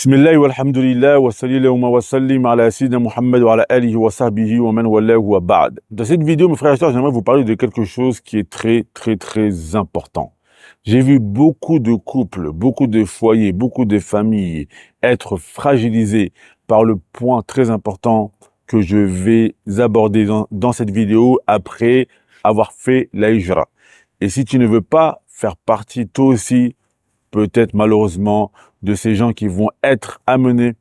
Bismillah walhamdulillah wa sallallahu wa sallim ala sayyidina Muhammad wa ala alihi wa sahbihi wa man wallahu wa ba'd. Dans cette vidéo, mes frères et sœurs, j'aimerais vous parler de quelque chose qui est très important. J'ai vu beaucoup de couples, beaucoup de foyers, beaucoup de familles être fragilisés par le point très important que je vais aborder dans cette vidéo après avoir fait la hijra. Et si tu ne veux pas faire partie toi aussi, peut-être malheureusement, de ces gens qui vont être amenés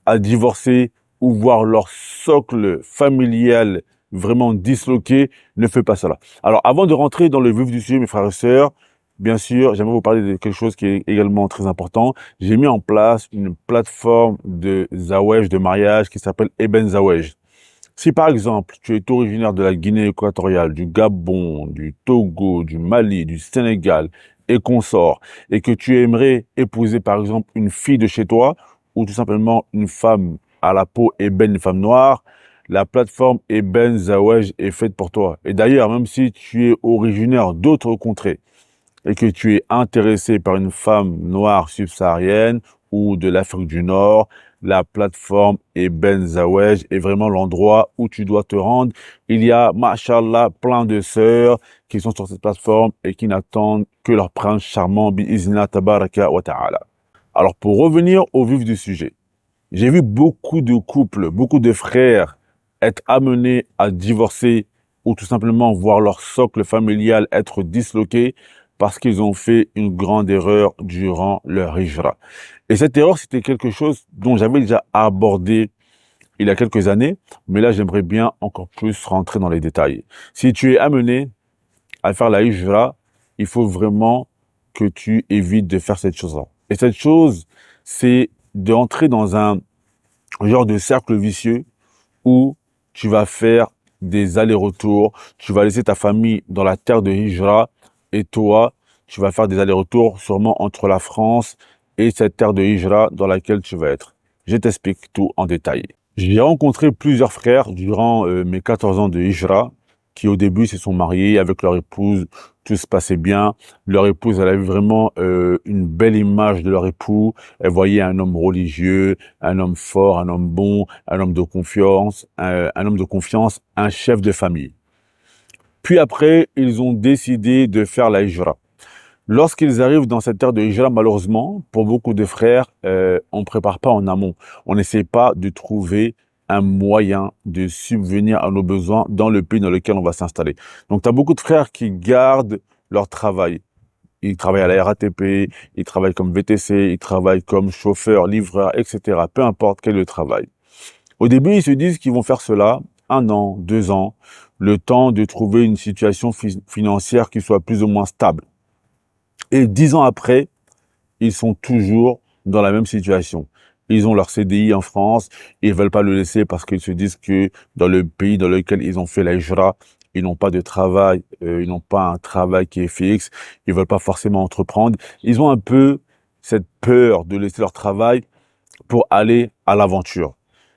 à divorcer ou voir leur socle familial vraiment disloqué, ne fais pas cela. Alors, avant de rentrer dans le vif du sujet, mes frères et sœurs, bien sûr, j'aimerais vous parler de quelque chose qui est également très important. J'ai mis en place une plateforme de Zawej, de mariage, qui s'appelle Eben Zawej. Si par exemple, tu es originaire de la Guinée équatoriale, du Gabon, du Togo, du Mali, du Sénégal et consorts, et que tu aimerais épouser par exemple une fille de chez toi, ou tout simplement une femme à la peau ébène, une femme noire, la plateforme Eben Zawej est faite pour toi. Et d'ailleurs, même si tu es originaire d'autres contrées, et que tu es intéressé par une femme noire subsaharienne ou de l'Afrique du Nord, la plateforme Eben Zawej est vraiment l'endroit où tu dois te rendre. Il y a, machallah, plein de sœurs qui sont sur cette plateforme et qui n'attendent que leur prince charmant, bi'izna tabaraka wa ta'ala. Alors, pour revenir au vif du sujet, j'ai vu beaucoup de couples, beaucoup de frères être amenés à divorcer ou tout simplement voir leur socle familial être disloqué parce qu'ils ont fait une grande erreur durant leur hijra. Et cette erreur, c'était quelque chose dont j'avais déjà abordé il y a quelques années, mais là, j'aimerais bien encore plus rentrer dans les détails. Si tu es amené à faire la hijra, il faut vraiment que tu évites de faire cette chose-là. Et cette chose, c'est d'entrer dans un genre de cercle vicieux où tu vas faire des allers-retours, tu vas laisser ta famille dans la terre de hijra et toi, tu vas faire des allers-retours sûrement entre la France et cette terre de hijra dans laquelle tu vas être. Je t'explique tout en détail. J'ai rencontré plusieurs frères durant mes 14 ans de hijra qui au début se sont mariés avec leur épouse, tout se passait bien. Leur épouse, elle avait vraiment une belle image de leur époux. Elle voyait un homme religieux, un homme fort, un homme bon, un homme de confiance, un chef de famille. Puis après, ils ont décidé de faire la hijra. Lorsqu'ils arrivent dans cette terre de hijra, malheureusement, pour beaucoup de frères, on ne prépare pas en amont. On n'essaie pas de trouver un moyen de subvenir à nos besoins dans le pays dans lequel on va s'installer. Donc, tu as beaucoup de frères qui gardent leur travail. Ils travaillent à la RATP, ils travaillent comme VTC, ils travaillent comme chauffeur, livreur, etc. Peu importe quel est le travail. Au début, ils se disent qu'ils vont faire cela 1 an, 2 ans, le temps de trouver une situation financière qui soit plus ou moins stable. Et 10 ans après, ils sont toujours dans la même situation. Ils ont leur CDI en France, ils veulent pas le laisser parce qu'ils se disent que dans le pays dans lequel ils ont fait la hijra, ils n'ont pas de travail, ils n'ont pas un travail qui est fixe, ils veulent pas forcément entreprendre. Ils ont un peu cette peur de laisser leur travail pour aller à l'aventure.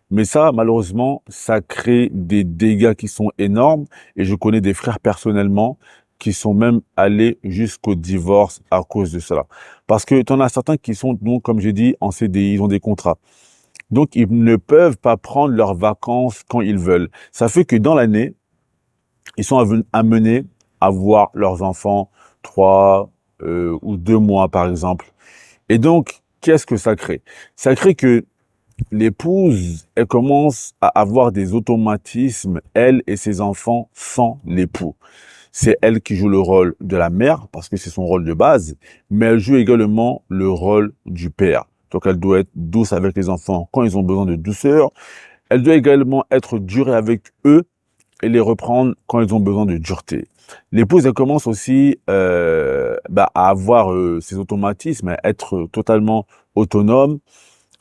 Mais ça, malheureusement, ça crée des dégâts qui sont énormes et je connais des frères personnellement qui sont même allés jusqu'au divorce à cause de cela. Parce que tu en as certains qui sont, donc, comme j'ai dit, en CDI, ils ont des contrats. Donc, ils ne peuvent pas prendre leurs vacances quand ils veulent. Ça fait que dans l'année, ils sont amenés à voir leurs enfants 3 ou 2 mois, par exemple. Et donc, qu'est-ce que ça crée? Ça crée que l'épouse, elle commence à avoir des automatismes, elle et ses enfants, sans l'époux. C'est elle qui joue le rôle de la mère, parce que c'est son rôle de base, mais elle joue également le rôle du père. Donc, elle doit être douce avec les enfants quand ils ont besoin de douceur. Elle doit également être dure avec eux et les reprendre quand ils ont besoin de dureté. L'épouse, elle commence aussi à avoir ses automatismes, à être totalement autonome.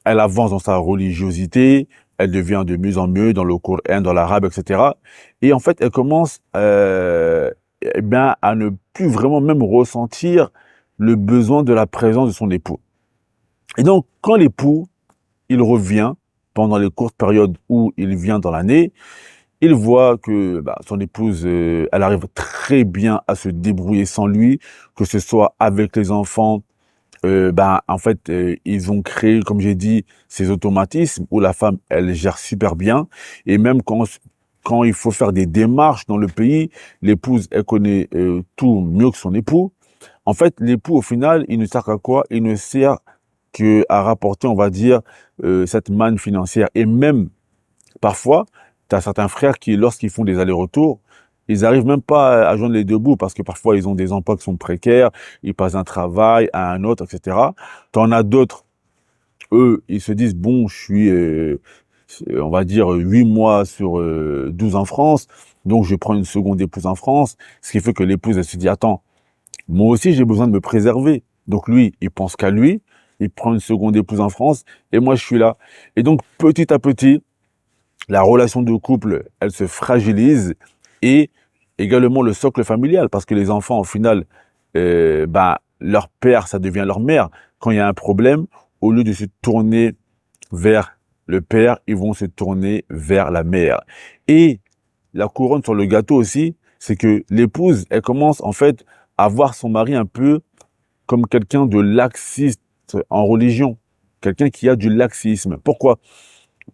Elle avance dans sa religiosité, elle devient de mieux en mieux dans le Coran, dans l'arabe, etc. Et en fait, elle commence à ne plus vraiment même ressentir le besoin de la présence de son époux. Et donc, quand l'époux, il revient pendant les courtes périodes où il vient dans l'année, il voit que son épouse, elle arrive très bien à se débrouiller sans lui, que ce soit avec les enfants, en fait, ils ont créé, comme j'ai dit, ces automatismes où la femme, elle gère super bien. Et même quand il faut faire des démarches dans le pays, l'épouse, elle connaît tout mieux que son époux. En fait, l'époux, au final, il ne sert qu'à quoi? Il ne sert qu'à rapporter, on va dire, cette manne financière. Et même, parfois, tu as certains frères qui, lorsqu'ils font des allers-retours, ils arrivent même pas à joindre les deux bouts parce que parfois, ils ont des emplois qui sont précaires, ils passent d'un travail à un autre, etc. T'en as d'autres, eux, ils se disent, bon, je suis, on va dire, 8 mois sur 12 en France, donc je prends une seconde épouse en France, ce qui fait que l'épouse, elle se dit, attends, moi aussi, j'ai besoin de me préserver. Donc lui, il pense qu'à lui, il prend une seconde épouse en France, et moi, je suis là. Et donc, petit à petit, la relation de couple, elle se fragilise, et également le socle familial, parce que les enfants, au final, leur père, ça devient leur mère. Quand il y a un problème, au lieu de se tourner vers le père, ils vont se tourner vers la mère. Et la couronne sur le gâteau aussi, c'est que l'épouse, elle commence en fait à voir son mari un peu comme quelqu'un de laxiste en religion, quelqu'un qui a du laxisme. Pourquoi?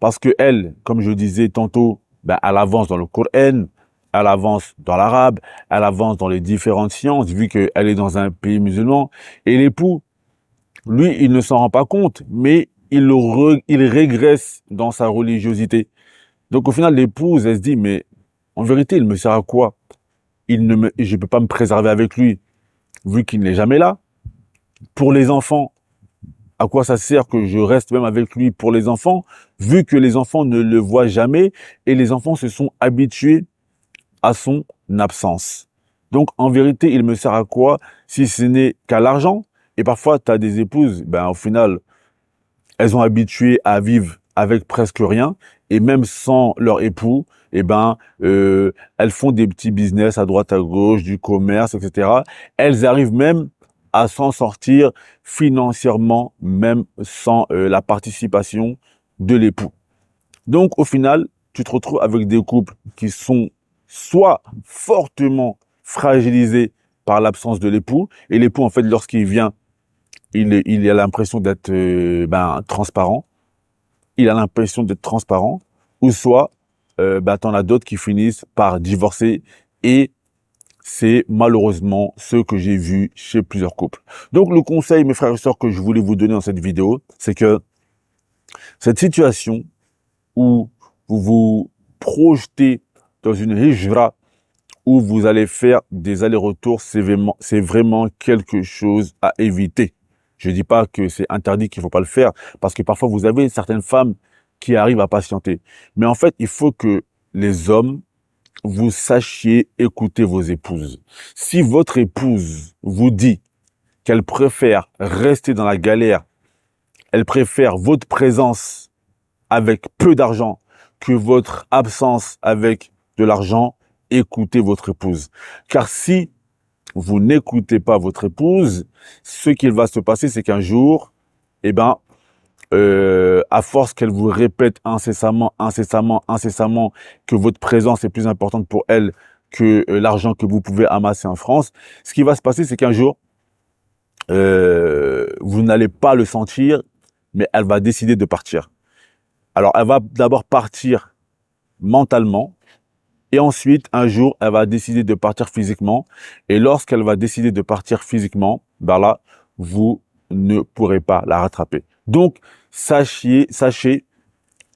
Parce que elle, comme je disais tantôt, elle avance dans le Coran, elle avance dans l'arabe, elle avance dans les différentes sciences, vu qu'elle est dans un pays musulman. Et l'époux, lui, il ne s'en rend pas compte, mais il régresse dans sa religiosité. Donc au final, l'épouse, elle se dit, mais en vérité, il me sert à quoi? Je ne peux pas me préserver avec lui, vu qu'il n'est jamais là. Pour les enfants, à quoi ça sert que je reste même avec lui pour les enfants, vu que les enfants ne le voient jamais et les enfants se sont habitués à son absence. Donc, en vérité, il me sert à quoi si ce n'est qu'à l'argent? Et parfois, tu as des épouses, au final, elles ont habitué à vivre avec presque rien, et même sans leur époux, elles font des petits business à droite, à gauche, du commerce, etc. Elles arrivent même à s'en sortir financièrement, même sans la participation de l'époux. Donc, au final, tu te retrouves avec des couples qui sont soit fortement fragilisés par l'absence de l'époux, et l'époux, en fait, lorsqu'il vient, il a l'impression d'être transparent, il a l'impression d'être transparent, ou soit t'en as d'autres qui finissent par divorcer, et c'est malheureusement ce que j'ai vu chez plusieurs couples. Donc le conseil, mes frères et sœurs, que je voulais vous donner dans cette vidéo, c'est que cette situation où vous vous projetez dans une hijra, où vous allez faire des allers-retours, c'est vraiment quelque chose à éviter. Je ne dis pas que c'est interdit, qu'il ne faut pas le faire, parce que parfois vous avez certaines femmes qui arrivent à patienter. Mais en fait, il faut que les hommes, vous sachiez écouter vos épouses. Si votre épouse vous dit qu'elle préfère rester dans la galère, elle préfère votre présence avec peu d'argent que votre absence avec de l'argent, écoutez votre épouse. Car si vous n'écoutez pas votre épouse, ce qu'il va se passer, c'est qu'un jour, à force qu'elle vous répète incessamment que votre présence est plus importante pour elle que l'argent que vous pouvez amasser en France, ce qui va se passer, c'est qu'un jour, vous n'allez pas le sentir, mais elle va décider de partir. Alors, elle va d'abord partir mentalement, et ensuite, un jour, elle va décider de partir physiquement. Et lorsqu'elle va décider de partir physiquement, là, vous ne pourrez pas la rattraper. Donc, sachez,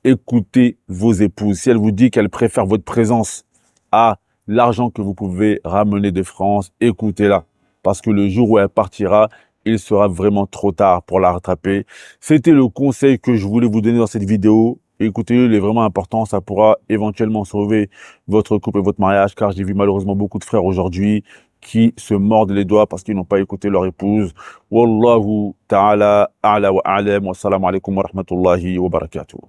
écoutez vos épouses. Si elle vous dit qu'elle préfère votre présence à l'argent que vous pouvez ramener de France, écoutez-la. Parce que le jour où elle partira, il sera vraiment trop tard pour la rattraper. C'était le conseil que je voulais vous donner dans cette vidéo. Écoutez-le, il est vraiment important. Ça pourra éventuellement sauver votre couple et votre mariage, car j'ai vu malheureusement beaucoup de frères aujourd'hui qui se mordent les doigts parce qu'ils n'ont pas écouté leur épouse. Wallahu ta'ala a'la wa a'lam wa salamu alaykum wa rahmatullahi wa barakatuh.